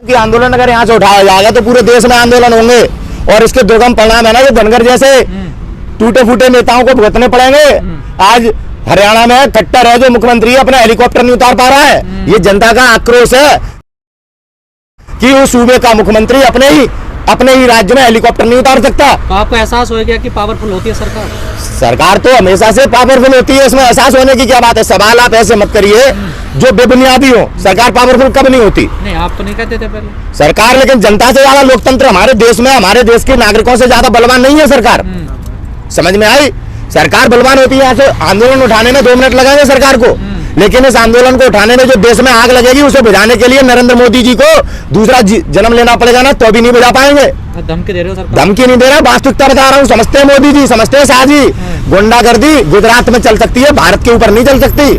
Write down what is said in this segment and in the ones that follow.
कि आंदोलन अगर यहाँ से उठाया जाएगा तो पूरे देश में आंदोलन होंगे और इसके दुर्गम परिणाम है ना, ये धनगर जैसे टूटे फूटे नेताओं को भुगतने पड़ेंगे। आज हरियाणा में खट्टर है जो मुख्यमंत्री अपना हेलीकॉप्टर नहीं उतार पा रहा है, ये जनता का आक्रोश है कि उस सूबे का मुख्यमंत्री अपने ही राज्य में हेलीकॉप्टर नहीं उतार सकता। तो आपको एहसास हो गया कि पावरफुल होती है सरकार? सरकार तो हमेशा से पावरफुल होती है, इसमें एहसास होने की क्या बात है। सवाल आप ऐसे मत करिए जो बेबुनियादी हो। सरकार पावरफुल कब नहीं होती? नहीं, आप तो नहीं कहते थे पहले सरकार, लेकिन जनता से ज्यादा लोकतंत्र हमारे देश में, हमारे देश के नागरिकों से ज्यादा बलवान नहीं है सरकार। समझ में आई? सरकार बलवान होती है। यहाँ से आंदोलन उठाने में 2 मिनट लगेंगे सरकार को, लेकिन इस आंदोलन को उठाने में जो देश में आग लगेगी उसे बुझाने के लिए नरेंद्र मोदी जी को दूसरा जन्म लेना पड़ेगा ना, तो भी नहीं बुझा पाएंगे। धमकी दे रहे हो सरकार? धमकी नहीं दे रहा, वास्तविकता बता रहा हूँ। समझते हैं मोदी जी, समझते हैं शाह जी, गुंडागर्दी गुजरात में चल सकती है, भारत के ऊपर नहीं चल सकती।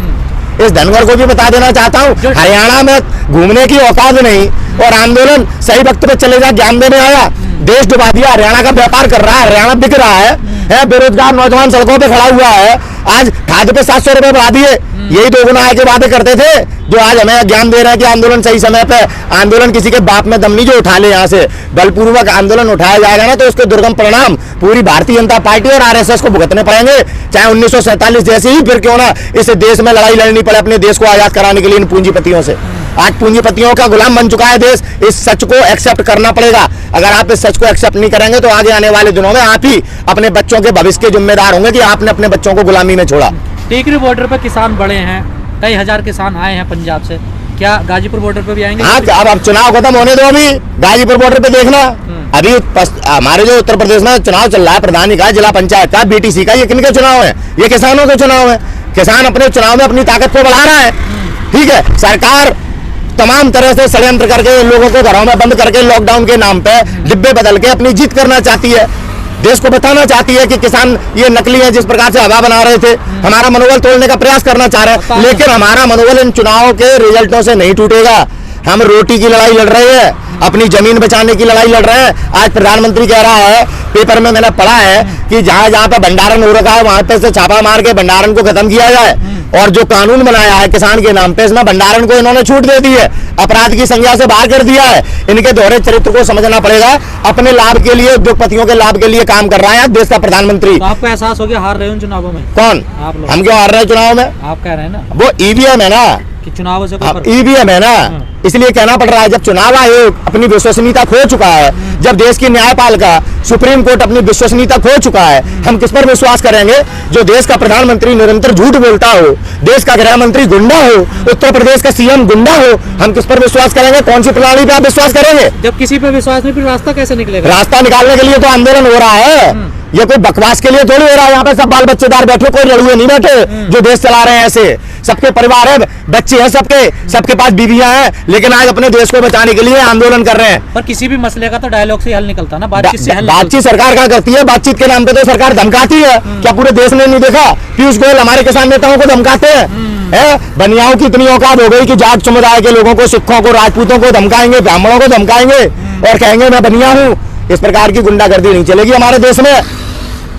इस धनगर को भी बता देना चाहता हूँ, हरियाणा में घूमने की औकात नहीं और आंदोलन सही वक्त पे चलेगा, ज्ञान देने आया। देश डुबा दिया, हरियाणा का व्यापार कर रहा है, हरियाणा बिक रहा है, बेरोजगार नौजवान सड़कों पे खड़ा हुआ है। आज खाद्य पे 700 रुपए बढ़ा दिए, यही 2 गुना आय के वादे करते थे, जो आज हमें ज्ञान दे रहे हैं कि आंदोलन सही समय पे। आंदोलन किसी के बाप में दम नहीं जो उठा ले, यहाँ से बलपूर्वक आंदोलन उठाया जाएगा ना तो उसके दुर्गम परिणाम पूरी भारतीय जनता पार्टी और आरएसएस को भुगतने पड़ेंगे, चाहे 1947 जैसे ही फिर क्यों ना इस देश में लड़ाई लड़नी पड़े अपने देश को आजाद कराने के लिए इन पूंजीपतियों से। आज पूंजीपतियों का गुलाम बन चुका है देश, इस सच को एक्सेप्ट करना पड़ेगा। अगर आप इस सच को एक्सेप्ट नहीं करेंगे तो आगे आने वाले दिनों में आप ही अपने बच्चों के भविष्य के जिम्मेदार होंगे कि आपने अपने बच्चों को गुलामी में छोड़ा। टीकरी बॉर्डर पर किसान बड़े हैं, कई हजार किसान आए हैं पंजाब से, क्या गाजीपुर बॉर्डर पे भी आएंगे? हाँ, अब चुनाव खत्म होने दो, अभी गाजीपुर बॉर्डर पे देखना। अभी हमारे जो उत्तर प्रदेश में चुनाव चल रहा है, प्रधानी का, जिला पंचायत का, बीटीसी का, ये किनके चुनाव है? ये किसानों के चुनाव है। किसान अपने चुनाव में अपनी ताकत को बढ़ा रहा है, ठीक है। सरकार तमाम तरह से षड्यंत्र करके लोगों को घरों में बंद करके लॉकडाउन के नाम पे डिब्बे बदल के अपनी जीत करना चाहती है। देश को बताना चाहती है कि किसान ये नकली है, जिस प्रकार से हवा बना रहे थे, हमारा मनोबल तोड़ने का प्रयास करना चाह रहे हैं। लेकिन हमारा मनोबल इन चुनाव के रिजल्टों से नहीं टूटेगा। हम रोटी की लड़ाई लड़ रहे हैं, अपनी जमीन बचाने की लड़ाई लड़ रहे हैं। आज प्रधानमंत्री कह रहा है, पेपर में मैंने पढ़ा है कि जहां जहां पे भंडारण हो रखा है वहां पे से छापा मार के भंडारण को खत्म किया जाए। और जो कानून बनाया है किसान के नाम पे, इसमें भंडारण को इन्होंने छूट दे दी है, अपराध की संज्ञा से बाहर कर दिया है। इनके दोहरे चरित्र को समझना पड़ेगा। अपने लाभ के लिए, उद्योगपतियों के लाभ के लिए काम कर रहा है देश का प्रधानमंत्री। तो आपको एहसास हो गया हार रहे हो चुनावों में? कौन? आप लोग। हम क्यों हार रहे हैं चुनाव में? आप कह रहे हैं ना वो ईवीएम है ना, कि चुनाव से ईवीएम है ना, इसलिए कहना पड़ रहा है। जब चुनाव आयोग अपनी विश्वसनीयता खो चुका है, जब देश की न्यायपालिका सुप्रीम कोर्ट अपनी विश्वसनीयता खो चुका है, हम किस पर विश्वास करेंगे? जो देश का प्रधानमंत्री निरंतर झूठ बोलता हो, देश का गृह मंत्री गुंडा हो, उत्तर प्रदेश का सीएम गुंडा हो, हम किस पर विश्वास करेंगे? कौन सी प्रणाली पे आप विश्वास करेंगे? जब किसी पे विश्वास नहीं, फिर रास्ता कैसे निकलेगा? रास्ता निकालने के लिए तो आंदोलन हो रहा है, ये कोई बकवास के लिए थोड़ी हो रहा है। यहाँ पे सब बाल बच्चेदार बैठे, कोई लड़ुए नहीं बैठे जो देश चला रहे हैं ऐसे। सबके परिवार है, बच्चे हैं, सबके पास बीवियां हैं, लेकिन आज अपने देश को बचाने के लिए आंदोलन कर रहे हैं। पर किसी भी मसले का तो डायलॉग से हल निकलता ना, बातचीत से हल। बातचीत सरकार क्या करती है? बातचीत के नाम पे तो सरकार धमकाती है। क्या पूरे देश ने नहीं देखा? पीयूष गोयल हमारे किसान नेताओं को धमकाते हैं। बनियाओं की इतनी औकात हो गई कि जाट समुदाय के लोगों को, सिखों को, राजपूतों को धमकाएंगे, ब्राह्मणों को धमकाएंगे और कहेंगे मैं बनिया हूँ। इस प्रकार की गुंडागर्दी नहीं चलेगी हमारे देश में।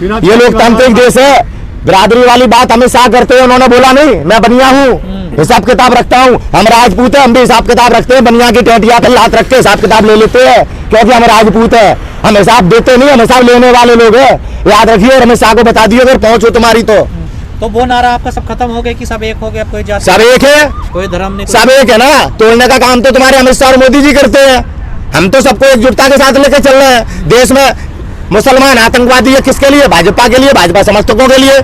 ये लोकतांत्रिक देश है। बिरादरी वाली बात अमित शाह करते हैं, उन्होंने बोला नहीं मैं बनिया हूँ, हिसाब किताब रखता हूँ। हम राजपूत है, हम भी हिसाब किताब रखते हैं। बनिया की टेटिया पे हाथ रख के हिसाब किताब ले लेते हैं, क्योंकि हम राजपूत है। हम हिसाब देते नहीं, हम हिसाब लेने वाले लोग हैं। याद रखिए और अमित शाह को बता दिए अगर पहुंच हो तुम्हारी तो वो नारा आपका सब खत्म हो गया कि सब एक हो गया, कोई जात सब एक है, कोई धर्म नहीं, सब एक है ना। तोड़ने का काम तो तुम्हारे अमित शाह और मोदी जी करते हैं। हम तो सबको एकजुटता के साथ लेकर चल रहे हैं। देश में मुसलमान आतंकवादी है, किसके लिए? भाजपा के लिए, भाजपा समर्थकों के लिए।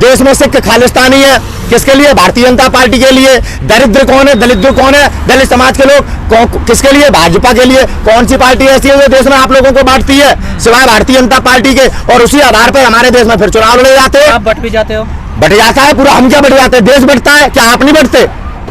देश में सिख खालिस्तानी है, किसके लिए? भारतीय जनता पार्टी के लिए। दरिद्र कौन है? दलित कौन है? दलित समाज के लोग किसके लिए? भाजपा के लिए। कौन सी पार्टी ऐसी है जो देश में आप लोगों को बांटती है सिवाय भारतीय जनता पार्टी के? और उसी आधार पर हमारे देश में फिर चुनाव लड़े जाते हैं। आप बट भी जाते हो? बढ़ जाता है पूरा। हम क्या बढ़ जाते हैं? देश बढ़ता है। क्या आप नहीं बढ़ते?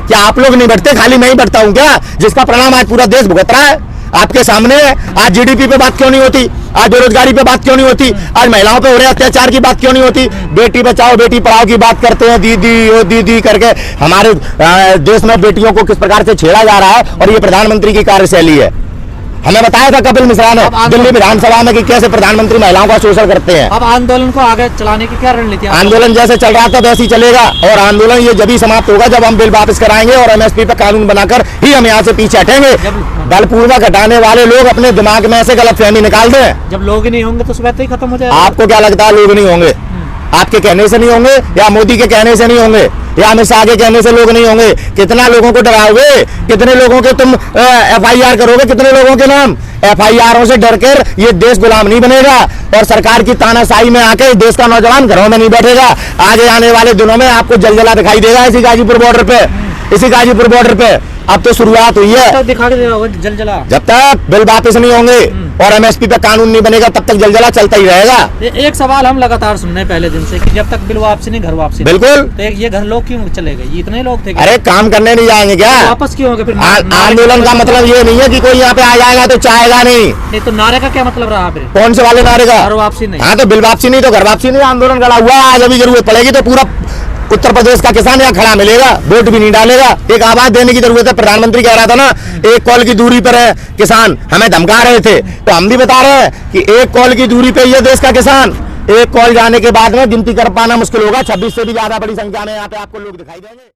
क्या आप लोग नहीं बढ़ते? खाली मैं ही बढ़ता हूँ क्या? जिसका परिणाम आज पूरा देश भुगत रहा है आपके सामने। आज जीडीपी पे बात क्यों नहीं होती? आज बेरोजगारी पे बात क्यों नहीं होती? आज महिलाओं पे हो रहे अत्याचार की बात क्यों नहीं होती? बेटी बचाओ बेटी पढ़ाओ की बात करते हैं, दीदी ओ दीदी करके। हमारे देश में बेटियों को किस प्रकार से छेड़ा जा रहा है और ये प्रधानमंत्री की कार्यशैली है। हमें बताया था कपिल मिश्रा ने दिल्ली विधानसभा में कि कैसे प्रधानमंत्री महिलाओं का शोषण करते हैं। अब आंदोलन को आगे चलाने की क्या रणनीति है? आंदोलन जैसे चल रहा था वैसे ही चलेगा और आंदोलन ये जब ही समाप्त होगा जब हम बिल वापस कराएंगे और एमएसपी पे कानून बनाकर ही हम यहाँ से पीछे हटेंगे। बलपूर्वक हटाने वाले लोग अपने दिमाग में ऐसे गलतफहमी निकाल दें। जब लोग ही नहीं होंगे तो सुबह ही खत्म हो जाएगा। आपको क्या लगता है लोग नहीं होंगे? आपके कहने से नहीं होंगे या मोदी के कहने से नहीं होंगे या अमित शाह के कहने से लोग नहीं होंगे? कितना लोगों को डराओगे? कितने लोगों के तुम FIR करोगे? कितने लोगों के नाम? FIRों से डरकर ये देश गुलाम नहीं बनेगा और सरकार की तानाशाही में आके देश का नौजवान घरों में नहीं बैठेगा। आगे आने वाले दिनों में आपको जलजला दिखाई देगा इसी गाजीपुर बॉर्डर पे, इसी गाजीपुर बॉर्डर पे। अब तो शुरुआत हुई है। तब दिखा के जलजला जब तक बिल वापस नहीं होंगे और MSP पे कानून नहीं बनेगा तब तक जलजला चलता ही रहेगा। एक सवाल हम लगातार सुन रहे हैं पहले दिन से कि जब तक बिल वापसी नहीं घर वापसी। बिल्कुल। तो ये घर लोग क्यों चले गए? इतने लोग थे। अरे काम करने नहीं जाएंगे क्या? वापस क्यों होंगे फिर? आंदोलन का मतलब ये नहीं है कि कोई यहाँ पे आ जाएगा तो चाहेगा नहीं। तो नारे का क्या मतलब रहा फिर? कौन से वाले नारे का? घर वापसी नहीं। हाँ तो बिल वापसी नहीं तो घर वापसी नहीं। आंदोलन खड़ा हुआ है, आज अभी जरूरत पड़ेगी तो पूरा उत्तर प्रदेश का किसान यहाँ खड़ा मिलेगा, वोट भी नहीं डालेगा। एक आवाज देने की जरूरत है। प्रधानमंत्री कह रहा था ना 1 कॉल की दूरी पर है किसान, हमें धमका रहे थे तो हम भी बता रहे हैं कि 1 कॉल की दूरी पे ये देश का किसान 1 कॉल जाने के बाद में गिनती कर पाना मुश्किल होगा। 26 से भी ज्यादा बड़ी संख्या में यहाँ पे आपको लोग दिखाई देंगे।